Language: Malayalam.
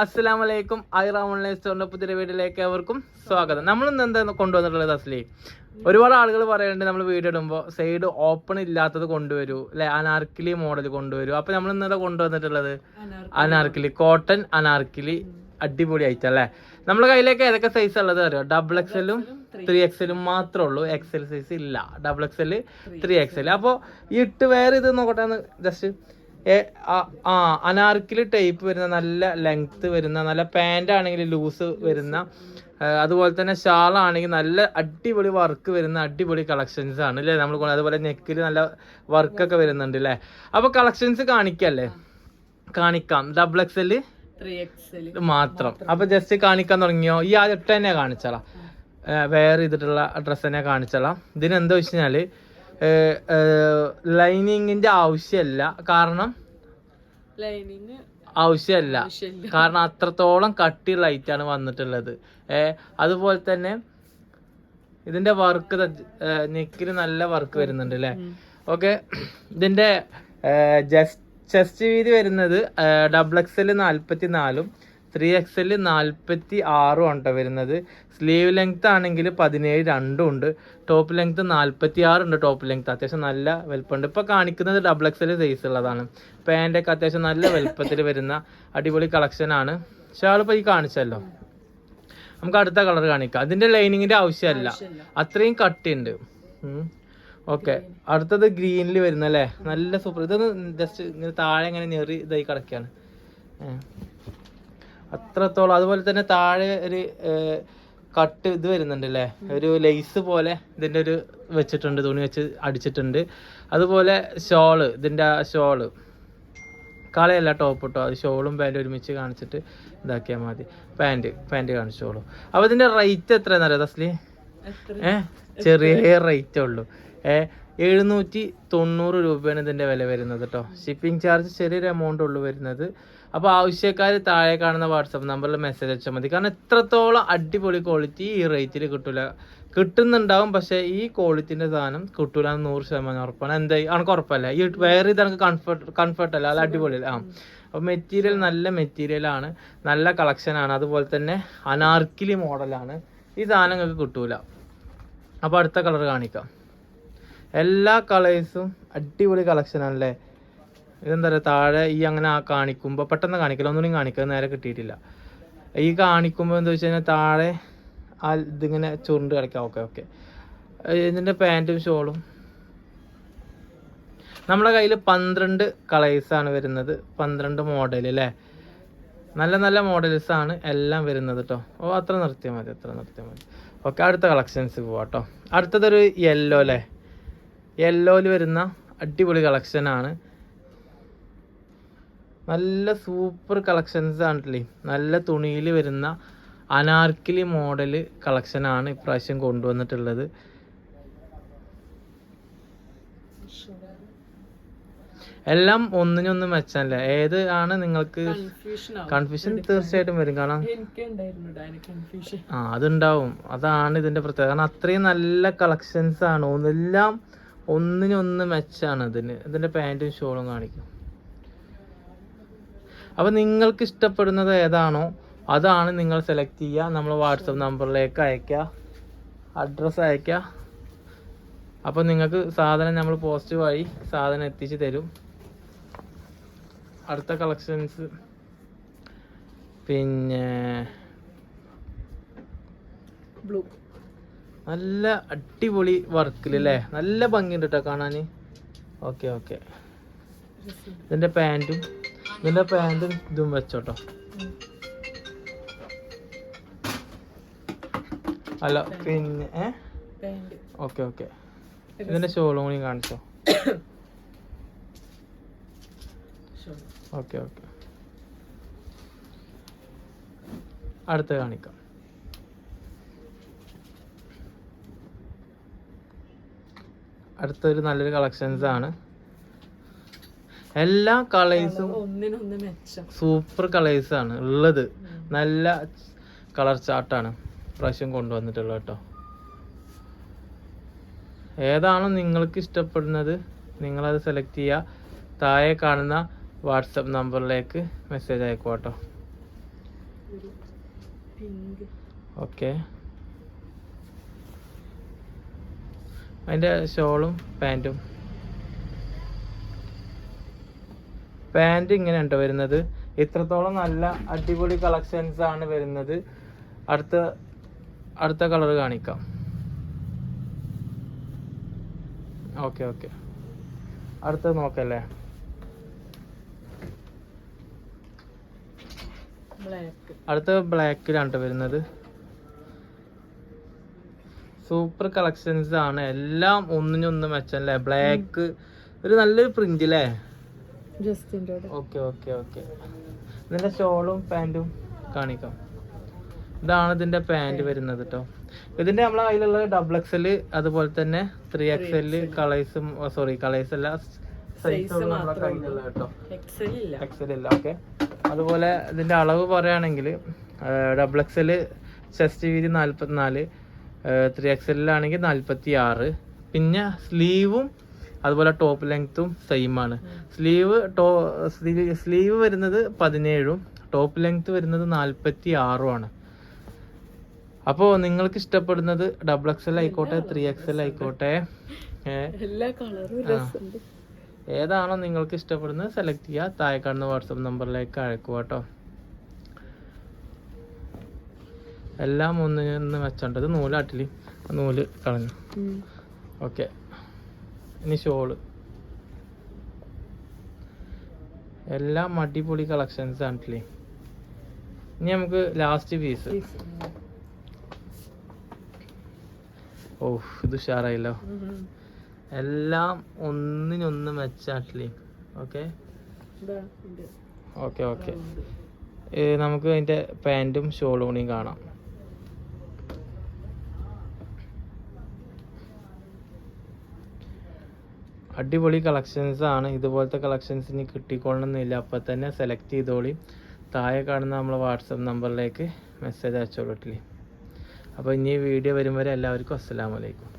അസ്സലാമു അലൈക്കും. ഐറ ഓൺലൈൻ സ്റ്റോറിന്റെ പുതിയ വീഡിയോയിലേക്ക് ഏവർക്കും സ്വാഗതം. നമ്മൾ ഇന്ന് എന്താ കൊണ്ടുവന്നിട്ടുള്ളത് അസ്ലി? ഒരുപാട് ആളുകൾ പറയുന്നുണ്ട് നമ്മൾ വീഡിയോ ഇടുമ്പോൾ സൈഡ് ഓപ്പൺ ഇല്ലാത്തത് കൊണ്ടുവരൂ അല്ലെ, അനാർക്കിലി മോഡൽ കൊണ്ടുവരൂ. അപ്പൊ നമ്മൾ ഇന്നലെ കൊണ്ടുവന്നിട്ടുള്ളത് അനാർക്കിലി, കോട്ടൺ അനാർക്കിലി, അടിപൊളി ഐറ്റം അല്ലേ. നമ്മുടെ കയ്യിലേക്ക് ഏതൊക്കെ സൈസ് ഉള്ളത് അറിയോ? XXL 3XL മാത്രമേ ഉള്ളൂ, XL സൈസ് ഇല്ല. XXL 3XL. അപ്പോൾ ഈ ഇട്ട് വേറെ ഇത് നോക്കട്ടെ ജസ്റ്റ്. അനാർക്കിലി ടൈപ്പ് വരുന്ന നല്ല ലെങ്ത് വരുന്ന, നല്ല പാൻ്റ് ആണെങ്കിൽ ലൂസ് വരുന്ന, അതുപോലെ തന്നെ ഷാൾ ആണെങ്കിൽ നല്ല അടിപൊളി വർക്ക് വരുന്ന അടിപൊളി കളക്ഷൻസ് ആണ് അല്ലേ നമ്മൾ. അതുപോലെ നെക്കിൽ നല്ല വർക്കൊക്കെ വരുന്നുണ്ട് അല്ലേ. അപ്പോൾ കളക്ഷൻസ് കാണിക്കല്ലേ? കാണിക്കാം. XXL 3XL മാത്രം. അപ്പൊ ജസ്റ്റ് കാണിക്കാൻ തുടങ്ങിയോ? ഈ ആദ്യം തന്നെ കാണിച്ചാളാം, വേറെ ചെയ്തിട്ടുള്ള ഡ്രസ്സ് തന്നെ കാണിച്ചാളാം. ഇതിനെന്താ വെച്ച് കഴിഞ്ഞാല് ലൈനിങ്ങിന്റെ ആവശ്യമല്ല, കാരണം അത്രത്തോളം കട്ടിയുള്ള ഐറ്റാണ് വന്നിട്ടുള്ളത്. അതുപോലെ തന്നെ ഇതിന്റെ വർക്ക് നെക്കില് നല്ല വർക്ക് വരുന്നുണ്ട് അല്ലേ. ഓക്കെ, ഇതിന്റെ ചെസ്റ്റ് വീതി വരുന്നത് XXL 44, 3XL 46 ആണ് വരുന്നത്. സ്ലീവ് ലെങ്ത് ആണെങ്കിൽ 17 രണ്ടും ഉണ്ട്. ടോപ്പ് ലെങ്ത് 46 ഉണ്ട്. ടോപ്പ് ലെങ്ത് അത്യാവശ്യം നല്ല വലുപ്പമുണ്ട്. ഇപ്പൊ കാണിക്കുന്നത് XXL സൈസ് ഉള്ളതാണ്. പാൻ്റൊക്കെ അത്യാവശ്യം നല്ല വലുപ്പത്തിൽ വരുന്ന അടിപൊളി കളക്ഷൻ ആണ്. ഷാളിപ്പോ ഈ കാണിച്ചല്ലോ. നമുക്ക് അടുത്ത കളർ കാണിക്കാം. അതിന്റെ ലൈനിങ്ങിന്റെ ആവശ്യമല്ല, അത്രയും കട്ടിയുണ്ട്. ഓക്കെ, അടുത്തത് ഗ്രീനിൽ വരുന്ന അല്ലേ, നല്ല സൂപ്പർ. ഇതൊന്ന് ജസ്റ്റ് ഇങ്ങനെ താഴെ ഇങ്ങനെ ഞെറി ഇതായി കിടക്കുകയാണ് അത്രത്തോളം. അതുപോലെ തന്നെ താഴെ ഒരു കട്ട് ഇത് വരുന്നുണ്ട് അല്ലേ, ഒരു ലേസ് പോലെ ഇതിൻ്റെ ഒരു വെച്ചിട്ടുണ്ട്, തുണി വെച്ച് അടിച്ചിട്ടുണ്ട്. അതുപോലെ ഷോള്, ഇതിൻ്റെ ഷോള് കളയല്ല, ടോപ്പ് ഇട്ടോ, അത് ഷോളും പാൻറ്റും ഒരുമിച്ച് കാണിച്ചിട്ട് ഇതാക്കിയാൽ മതി. പാൻറ്റ് കാണിച്ചോളൂ. അപ്പോൾ ഇതിൻ്റെ റേറ്റ് എത്രയാണെന്ന് അറിയാം അസ്ലി? ചെറിയ റേറ്റേ ഉള്ളൂ. 790 രൂപയാണ് ഇതിൻ്റെ വില വരുന്നത് കേട്ടോ. ഷിപ്പിംഗ് ചാർജ് ചെറിയൊരു എമൗണ്ട് ഉള്ളൂ വരുന്നത്. അപ്പോൾ ആവശ്യക്കാർ താഴെ കാണുന്ന വാട്സപ്പ് നമ്പറിൽ മെസ്സേജ് അയച്ചാൽ മതി. കാരണം ഇത്രത്തോളം അടിപൊളി ക്വാളിറ്റി ഈ റേറ്റിൽ കിട്ടൂല. കിട്ടുന്നുണ്ടാവും, പക്ഷേ ഈ ക്വാളിറ്റിൻ്റെ സാധനം കിട്ടൂല 100% ഉറപ്പാണ്. എന്തായി അനക്ക് ഉറപ്പല്ല? ഈ വേറെ ഇത് എനിക്ക് കംഫർട്ട് അല്ല, അത് അടിപൊളിയല്ല. അപ്പോൾ മെറ്റീരിയൽ നല്ല മെറ്റീരിയലാണ്, നല്ല കളക്ഷനാണ്. അതുപോലെ തന്നെ അനാർക്കിലി മോഡലാണ്. ഈ സാധനം നിങ്ങൾക്ക് കിട്ടൂല. അപ്പോൾ അടുത്ത കളർ കാണിക്കാം. എല്ലാ കളേഴ്സും അടിപൊളി കളക്ഷനാണല്ലേ. ഇതെന്താ പറയുക, താഴെ ഈ അങ്ങനെ കാണിക്കുമ്പോൾ പെട്ടെന്ന് കാണിക്കില്ല, ഒന്നുകൂടി കാണിക്കുക, നേരെ കിട്ടിയിട്ടില്ല. ഈ കാണിക്കുമ്പോൾ എന്താ വെച്ച് കഴിഞ്ഞാൽ താഴെ ഇതിങ്ങനെ ചുരുണ്ട് കിടക്കാം. ഓക്കെ, ഇതിൻ്റെ പാൻറ്റും ഷോളും. നമ്മുടെ കയ്യിൽ 12 കളേഴ്സാണ് വരുന്നത്, 12 മോഡൽ അല്ലേ. നല്ല നല്ല മോഡൽസാണ് എല്ലാം വരുന്നത് കേട്ടോ. അത്ര നിർത്തിയാൽ മതി. ഓക്കെ, അടുത്ത കളക്ഷൻസ് പോവാം കേട്ടോ. അടുത്തതൊരു യെല്ലോ അല്ലേ, യെല്ലോയിൽ വരുന്ന അടിപൊളി കളക്ഷനാണ്. നല്ല സൂപ്പർ കളക്ഷൻസ് ആണല്ലേ. നല്ല തുണിയിൽ വരുന്ന അനാർക്കിലി മോഡൽ കളക്ഷനാണ് ഇപ്രാവശ്യം കൊണ്ടുവന്നിട്ടുള്ളത്. എല്ലാം ഒന്നിനൊന്ന് മെച്ചല്ലേ. ഏത് ആണ് നിങ്ങൾക്ക് കൺഫ്യൂഷൻ? തീർച്ചയായിട്ടും വരും, കാരണം അതുണ്ടാവും. അതാണ് ഇതിന്റെ പ്രത്യേകത. കാരണം അത്രയും നല്ല കളക്ഷൻസ് ആണ്, എല്ലാം ഒന്നിനൊന്ന് മെച്ചാണ്. ഇതിന്റെ പാൻറ്റും ഷോളും കാണിക്കും. അപ്പൊ നിങ്ങൾക്ക് ഇഷ്ടപ്പെടുന്നത് ഏതാണോ അതാണ് നിങ്ങൾ സെലക്ട് ചെയ്യുക. നമ്മൾ വാട്സപ്പ് നമ്പറിലേക്ക് അയക്കുക, അഡ്രസ്സ് അയക്കുക. അപ്പോൾ നിങ്ങൾക്ക് സാധനം നമ്മൾ പോസ്റ്റ് വഴി സാധനം എത്തിച്ച് തരും. അടുത്ത കളക്ഷൻസ് പിന്നെ ബ്ലൂ, നല്ല അടിപൊളി വർക്കിലല്ലേ, നല്ല ഭംഗിയുണ്ട് കേട്ടോ കാണാൻ. ഓക്കെ, ഇതിന്റെ പാൻറ്റും ഇതും വെച്ചോട്ടോ. അല്ല പിന്നെ ഓക്കെ, ഇതിന്റെ ഷോളും കൂടി കാണിച്ചോ. ഓക്കെ, അടുത്ത കാണിക്കാം. അടുത്തൊരു നല്ലൊരു കളക്ഷൻസ് ആണ്. എല്ലാ കളേഴ്സും സൂപ്പർ കളേഴ്സ് ആണ് ഉള്ളത്. നല്ല കളർ ചാർട്ടാണ് പ്രാവശ്യം കൊണ്ടുവന്നിട്ടുള്ളത് കേട്ടോ. ഏതാണോ നിങ്ങൾക്ക് ഇഷ്ടപ്പെടുന്നത് നിങ്ങളത് സെലക്ട് ചെയ്യുക. താഴെ കാണുന്ന വാട്സപ്പ് നമ്പറിലേക്ക് മെസ്സേജ് അയക്കുക കേട്ടോ. ഓക്കെ. അതിൻ്റെ ഷോളും പാൻറ്റും. പാൻറ് ഇങ്ങനെ ഉണ്ടോ വരുന്നത്. ഇത്രത്തോളം നല്ല അടിപൊളി കളക്ഷൻസ് ആണ് വരുന്നത്. അടുത്ത കളർ കാണിക്കാം. ഓക്കെ ഓക്കെ, അടുത്തത് നോക്കല്ലേ. അടുത്ത ബ്ലാക്കിലാണ് വരുന്നത്. സൂപ്പർ കളക്ഷൻസ് ആണ് എല്ലാം, ഒന്നിനൊന്ന് മെച്ചല്ലേ. ബ്ലാക്ക് ഒരു നല്ലൊരു പ്രിന്റ് അല്ലേ. Okay okay okay. ഇതിന്റെ ഷോളും പാൻറ്റും കാണിക്കാം. ഇതാണ് ഇതിന്റെ പാൻറ് വരുന്നത് കേട്ടോ. ഇതിന്റെ നമ്മളെ കയ്യിലുള്ള XXL അതുപോലെ തന്നെ 3XL കളേഴ്സും, സോറി കളേഴ്സ് അല്ല, സൈസും നമ്മളെ കയ്യിലുള്ള കേട്ടോ. XL ഇല്ല. ഓക്കെ. അതുപോലെ ഇതിന്റെ അളവ് പറയുകയാണെങ്കിൽ XXL ചെസ്റ്റ് വീതി 44, 3XL ആണെങ്കിൽ 46. പിന്നെ സ്ലീവും അതുപോലെ ടോപ്പ് ലെങ്ത്തും സെയിം ആണ്. സ്ലീവ് വരുന്നത് 17ഉം ടോപ്പ് ലെങ്ത് വരുന്നത് 46ഉം ആണ്. അപ്പോൾ നിങ്ങൾക്ക് ഇഷ്ടപ്പെടുന്നത് XXL ആയിക്കോട്ടെ 3XL ആയിക്കോട്ടെ, ഏതാണോ നിങ്ങൾക്ക് ഇഷ്ടപ്പെടുന്നത് സെലക്ട് ചെയ്യുക. താഴെ കാണുന്ന വാട്സപ്പ് നമ്പറിലേക്ക് അയക്കുക കേട്ടോ. എല്ലാം ഒന്നിനൊന്ന് വെച്ചോണ്ടത്. നൂലാട്ടില് നൂല് കളഞ്ഞു. ഓക്കെ. ഇനി ഷോള്. എല്ലാം അടിപൊളി കളക്ഷൻസ് ആണല്ലേ. ഇനി നമുക്ക് ലാസ്റ്റ് പീസ്. ഓ, ഇത് ഉഷാറായല്ലോ. എല്ലാം ഒന്നിനൊന്ന് മെച്ചാട്ടില്ലേ. Okay okay okay. നമുക്ക് അതിൻ്റെ പാൻറ്റും ഷോളും കൂടിയും കാണാം. അടിപൊളി കളക്ഷൻസ് ആണ്. ഇതുപോലത്തെ കളക്ഷൻസ് ഇനി കിട്ടിക്കൊള്ളണമെന്നില്ല. അപ്പം തന്നെ സെലക്ട് ചെയ്തോളി. താഴെ കാണുന്ന നമ്മളെ വാട്സപ്പ് നമ്പറിലേക്ക് മെസ്സേജ് അയച്ചോളൂ. അപ്പോൾ ഇനി വീഡിയോ വരും വരെ എല്ലാവർക്കും അസ്സലാമു അലൈക്കും.